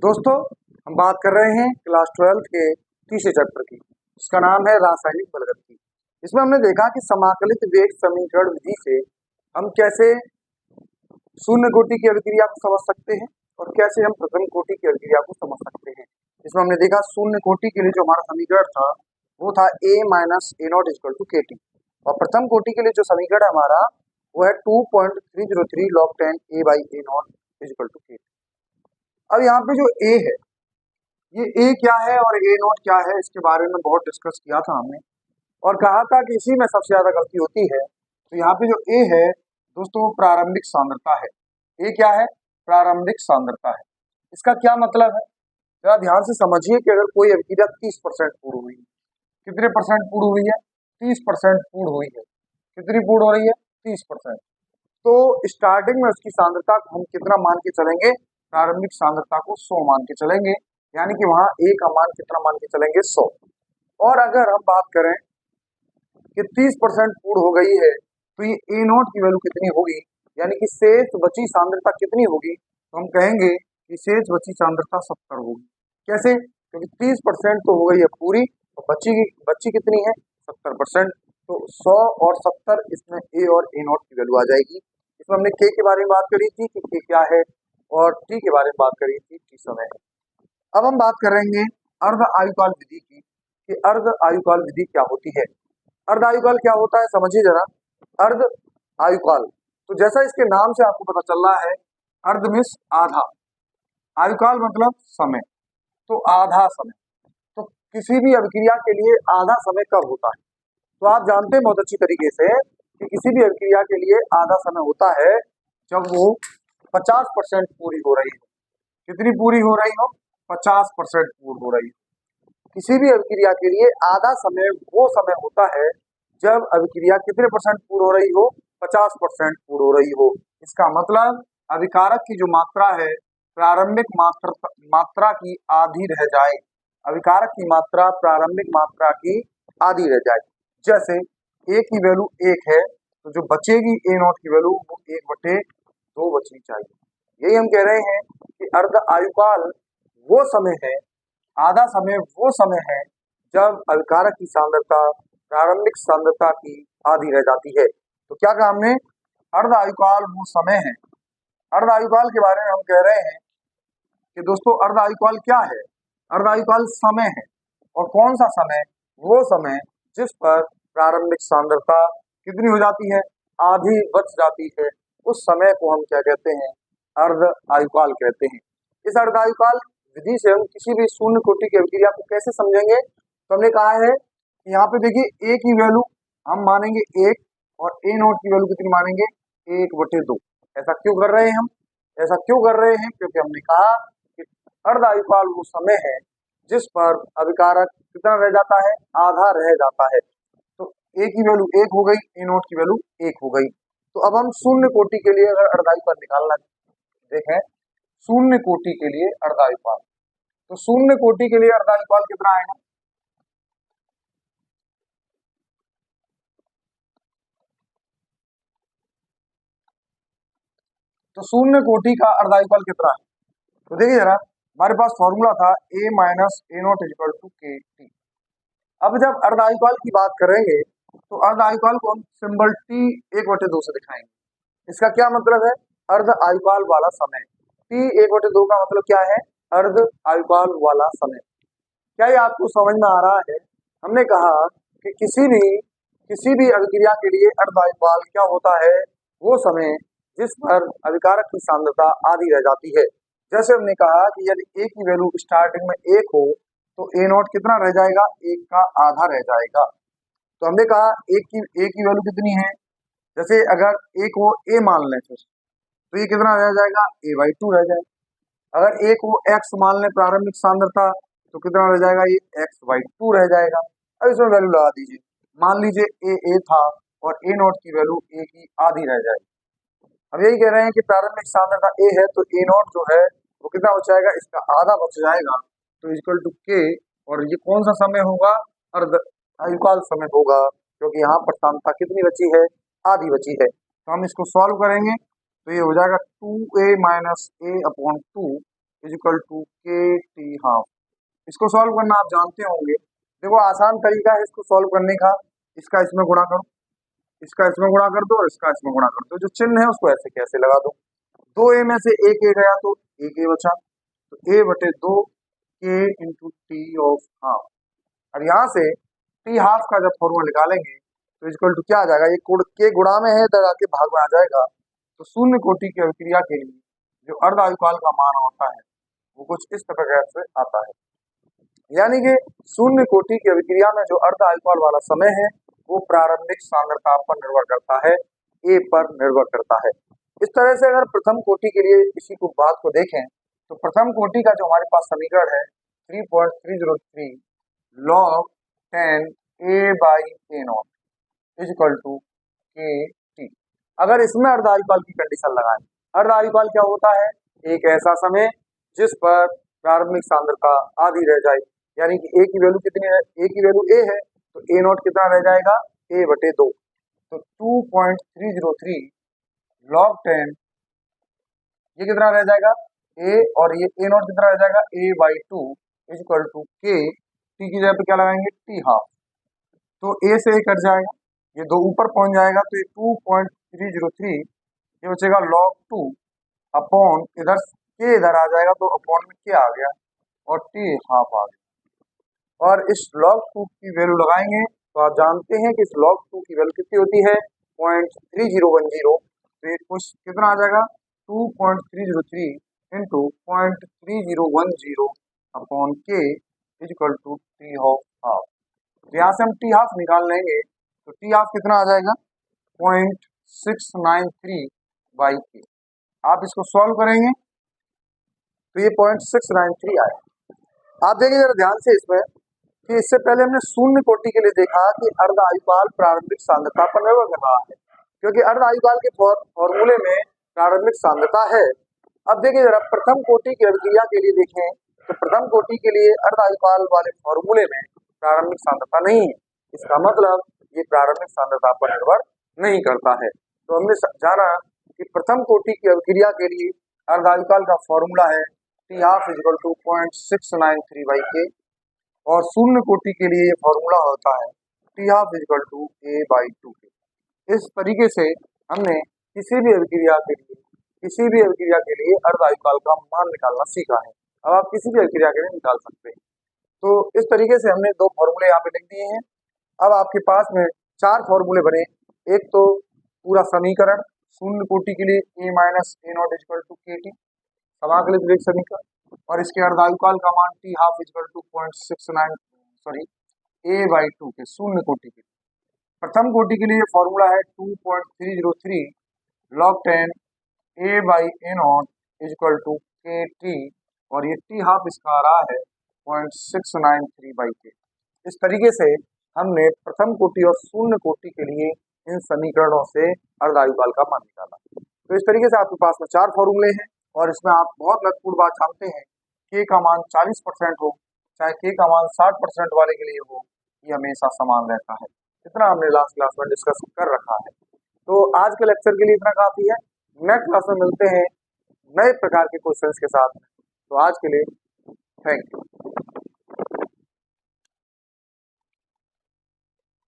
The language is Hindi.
दोस्तों, हम बात कर रहे हैं क्लास 12 के तीसरे चैप्टर की, जिसका नाम है रासायनिक बलगति। इसमें हमने देखा कि समाकलित वेग समीकरण विधि से हम कैसे शून्य कोटि की अभिक्रिया को समझ सकते हैं और कैसे हम प्रथम कोटि की अभिक्रिया को समझ सकते हैं। इसमें हमने देखा शून्य कोटि के लिए जो हमारा समीकरण था वो था a minus A naught equal to के टी, और प्रथम कोटि के लिए जो समीकरण है हमारा वो है 2.303 log 10 a by a naught equal to के टी। अब यहाँ पे जो a है, ये a क्या है और a नॉट क्या है, इसके बारे में बहुत डिस्कस किया था हमने और कहा था कि इसी में सबसे ज्यादा गलती होती है। तो यहाँ पे जो a है दोस्तों, वो प्रारंभिक सांद्रता है। a क्या है? प्रारंभिक सांद्रता है। इसका क्या मतलब है, जरा ध्यान से समझिए कि अगर कोई अभिक्रिया 30% पूर्ण हुई है, कितने परसेंट पूर्ण हुई है? 30% पूर्ण हुई है। कितनी पूर्ण हो रही है? 30%। तो स्टार्टिंग में उसकी सांद्रता को हम कितना मान के चलेंगे? प्रारंभिक सांद्रता को 100 मान के चलेंगे, यानी कि वहां a का मान कितना मान के चलेंगे? 100। और अगर हम बात करें कि 30% पूर्ण हो गई है तो ये ए नॉट की वैल्यू कितनी होगी, यानी कि शेष बची सांद्रता कितनी होगी? तो हम कहेंगे कि शेष बची सांद्रता 70 होगी। कैसे? क्योंकि 30% तो हो गई है पूरी, तो बची कितनी है? 70%। तो 100 और 70, इसमें ए और ए नॉट की वैल्यू आ जाएगी। इसमें हमने के बारे में बात करी थी कि के क्या है, और टी के बारे में बात करी थी, टी समय है। अब हम बात करेंगे अर्ध आयुकाल विधि की, कि अर्ध आयुकाल विधि क्या होती है। अर्ध आयुकाल क्या होता है, समझिए जरा। अर्ध आयुकाल, तो जैसा इसके नाम से आपको पता चल रहा है, अर्ध मीन्स आधा, आयुकाल मतलब समय, तो आधा समय। तो किसी भी अभिक्रिया के लिए आधा समय कब होता है? तो आप जानते हैं बहुत अच्छी तरीके से कि किसी भी अभिक्रिया के लिए आधा समय होता है जब वो 50% पूरी हो रही हो। कितनी पूरी हो रही हो? 50% पूर्ण हो रही हो। किसी भी अभिक्रिया के लिए आधा समय वो समय होता है जब अभिक्रिया कितने परसेंट पूर्ण हो रही हो? 50% पूर्ण हो रही हो। इसका मतलब अभिकारक की जो मात्रा है प्रारंभिक मात्रा की आधी रह जाए। अभिकारक की मात्रा प्रारंभिक मात्रा की आधी रह जाए। जैसे a की वैल्यू 1 है, तो जो बचेगी a नॉट की वैल्यू वो 1/2 बचनी चाहिए। यही हम कह रहे हैं कि अर्ध आयुकाल वो समय है, आधा समय वो समय है जब अभिकारक की सांद्रता प्रारंभिक सांद्रता की आधी रह जाती है। तो क्या कहा हमने? अर्ध आयुकाल वो समय है। अर्ध आयुकाल के बारे में हम कह रहे हैं कि दोस्तों अर्ध आयुकाल क्या है? अर्ध आयुकाल समय है। और कौन सा समय? वो समय जिस पर प्रारंभिक सांद्रता कितनी हो जाती है? आधी बच जाती है। उस समय को हम क्या कहते हैं? अर्ध आयुकाल कहते हैं। इस अर्ध आयुकाल विधि से हम किसी भी शून्य कोटि की अभिक्रिया को कैसे समझेंगे? तो हमने कहा है कि यहाँ पे देखिए a की वैल्यू हम मानेंगे 1 और a नॉट की वैल्यू कितनी मानेंगे? 1/2। ऐसा क्यों कर रहे हैं हम? ऐसा क्यों कर रहे हैं? क्योंकि हमने कहा कि अर्ध आयुकाल वो समय है जिस पर अभिकारक कितना रह जाता है? आधा रह जाता है। तो a की वैल्यू 1 हो गई, a नॉट की वैल्यू 1 हो गई। तो अब हम शून्य कोटि के लिए अगर अर्ध आयुकाल निकालना देखें, शून्य कोटि के लिए अर्ध आयुकाल, तो शून्य कोटि के लिए अर्ध आयुकाल कितना आएगा? तो शून्य कोटि का अर्ध आयुकाल कितना है? तो देखिए जरा, हमारे पास फॉर्मूला था a minus A naught equal to के टी। अब जब अर्ध आयुकाल की बात करेंगे तो अर्ध आयुकाल को हम सिंबल टी 1/2 से दिखाएंगे। इसका क्या मतलब है? अर्ध आयुकाल वाला समय। टी 1/2 का मतलब क्या है? अर्ध आयुकाल वाला समय। क्या ये आपको समझ में आ रहा है? हमने कहा कि किसी भी अभिक्रिया के लिए अर्ध आयुकाल क्या होता है? वो समय जिस पर अभिकारक की सांद्रता आधी रह जाती है। जैसे हमने कहा कि यदि a की वैल्यू स्टार्टिंग में 1 हो तो a नॉट कितना रह जाएगा? 1 का आधा रह जाएगा। तो हमने कहा a की वैल्यू कितनी है? जैसे अगर a को a मान लें तो ये कितना रह जाएगा? a/2 रह जाएगा। अगर a को x मान लें प्रारंभिक सांद्रता, तो कितना रह जाएगा? ये x/2 रह जाएगा। अब इसमें वैल्यू लगा दीजिए। मान लीजिए a था और a नॉट की वैल्यू a की आधी रह जाएगी। हम यही कह रहे हैं कि प्रारंभिक सांद्रता a है, तो a नॉट जो है वो कितना बच जाएगा? इसका आधा बच जाएगा। तो इक्वल टू k, और ये कौन सा समय होगा? अर्ध आयुकाल समय होगा, क्योंकि यहाँ पर सांद्रता कितनी बची है? आधी बची है। तो हम इसको सॉल्व करेंगे तो ये हो जाएगा 2a minus a upon 2 is equal to के टी हाफ। इसको सॉल्व करना आप जानते होंगे। देखो आसान तरीका है इसको सॉल्व करने का, इसका इसमें गुणा करो, इसका इसमें गुणा कर दो और इसका इसमें गुणा कर दो, जो चिन्ह है उसको ऐसे कैसे लगा दो। 2a में से एक ए गया तो एक ए बचा, तो a बटे 2 के इंटू टी ऑफ हाफ। अब यहाँ से टी हाफ का जब फॉर्मूला निकालेंगे तो इक्वल टू क्या आ जाएगा, ये के गुणा में है इधर आके भाग में आ जाएगा। तो शून्य कोटि की अभिक्रिया के लिए जो अर्ध आयुकाल का मान होता है वो कुछ इस प्रकार से आता है, यानी कि शून्य कोटि की अभिक्रिया में जो अर्ध आयुकाल वाला समय है वो प्रारंभिक सांद्रता पर निर्भर करता है, ए पर निर्भर करता है। इस तरह से अगर प्रथम कोटि के लिए इसी को बात को देखें तो प्रथम कोटि का जो हमारे पास समीकरण है 3.303 log 10 a by a naught is equal to के टी। अगर इसमें अर्ध आयुकाल की कंडीशन लगाएं, अर्ध आयुकाल क्या होता है, एक ऐसा समय जिस पर प्रारंभिक सांद्रता आधी रह जाए, यानी कि ए की वैल्यू कितनी है, ए की वैल्यू ए है तो ए नॉट कितना रह जाएगा, ए बटे 2। तो 2.303 log 10 ये कितना रह जाएगा ए, और ये ए नॉट कितना रह जाएगा ए बाई 2 इज इक्वल टू के टी की जगह पे क्या लगाएंगे टी हाफ। तो ए से ए कट जाएगा, ये 2 ऊपर पहुंच जाएगा तो ये 2.303 ये बचेगा log 2 अपॉन इधर के इधर आ जाएगा तो अपॉन में के आ गया और टी हाफ आ गया। और इस log 2 की वैल्यू लगाएंगे तो आप जानते हैं कि इस log 2 की वैल्यू कितनी होती है 0.3010। तो ये कुछ कितना आ जाएगा 2.303 into 0.3010 upon k is equal to t of half. तो यहाँ से हम टी हाफ निकाल लेंगे तो टी हाफ कितना आ जाएगा 0.693 बाई के। आप इसको सॉल्व करेंगे तो ये 0.693 आएगा। आप देखिए जरा ध्यान से इसमें कि इससे पहले हमने शून्य कोटि के लिए देखा कि अर्ध आयुकाल प्रारंभिक सांद्रता पर निर्भर कर रहा है, क्योंकि अर्ध आयुकाल के फॉर्मूले में प्रारंभिक सांद्रता है। अब देखिए जरा प्रथम कोटि की अभिक्रिया के लिए देखें तो प्रथम कोटि के लिए अर्ध आयुकाल वाले फॉर्मूले में प्रारंभिक सांद्रता नहीं है, इसका मतलब ये प्रारंभिक सांद्रता पर निर्भर नहीं करता है। तो हमने जाना कि प्रथम कोटि की अभिक्रिया के लिए अर्ध आयुकाल का फॉर्मूला है t half is equal to 0.693 by k, और शून्य कोटि के लिए ये फॉर्मूला होता है t half is equal to a by 2 k. इस तरीके से हमने किसी भी अभिक्रिया के लिए अर्ध आयुकाल का मान निकालना सीखा है। अब आप किसी भी अभिक्रिया के लिए निकाल सकते हैं। तो इस तरीके से हमने 2 फॉर्मूले यहाँ पे लिख दिए हैं। अब आपके पास में 4 फॉर्मूले बने, एक तो पूरा समीकरण शून्य कोटि के लिए A minus A naught is equal to के टी समाकलित वेग समीकरण, और इसके अर्ध आयुकाल का मान T half is equal to 0.69 A by 2 के शून्य कोटि के। प्रथम कोटि के लिए फॉर्मूला है 2.303 log 10 a by a naught is equal to के टी, और ये टी हाफ इसका आ रहा है 0.693 बाई के। इस तरीके से हमने प्रथम कोटि और शून्य कोटि के लिए इन समीकरणों से अर्ध आयुकाल का मान निकाला। तो इस तरीके से आपके पास में 4 फॉर्मूले हैं, और इसमें आप बहुत महत्वपूर्ण बात जानते हैं, के का मान 40% हो चाहे के का मान 60% वाले के लिए हो, ये हमेशा समान रहता है। इतना हमने लास्ट क्लास में डिस्कस कर रखा है। तो आज के लेक्चर के लिए इतना काफी है। नेक्स्ट क्लास में मिलते हैं नए प्रकार के क्वेश्चंस के साथ। तो आज के लिए थैंक यू।